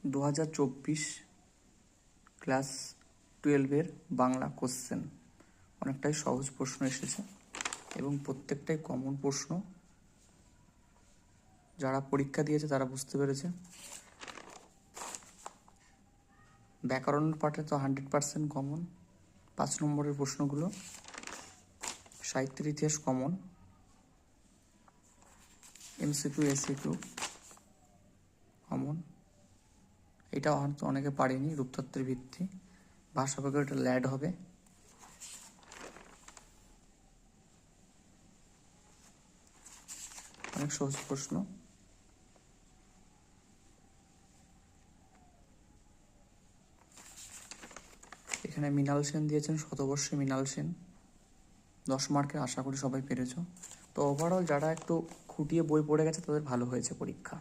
2024 class 12-এর Bangla question অনেকটাই সহজ প্রশ্ন এসেছে এবং প্রত্যেকটাই কমন প্রশ্ন। যারা পরীক্ষা দিয়েছে তারা বুঝতে পেরেছে। ব্যাকরণের পাঠে তো 100% কমন 5 নম্বরের প্রশ্নগুলো। সাহিত্যের ইতিহাস কমন, এমসিকিউ এসিকিউ কমন। এটা হয়তো অনেকে পারেনি। রূপতত্ত্বের ভিত্তি, ভাষাভাগে এটা ল্যাড হবে। অনেক সহজ প্রশ্ন। এখানে মৃণাল সেন দিয়েছেন, শতবর্ষে মৃণাল সেন। 10 মার্কের, আশা করি সবাই পেরেছ। তো ওভারঅল যারা একটু খুঁটিয়ে বই পড়ে গেছে তাদের ভালো হয়েছে পরীক্ষা।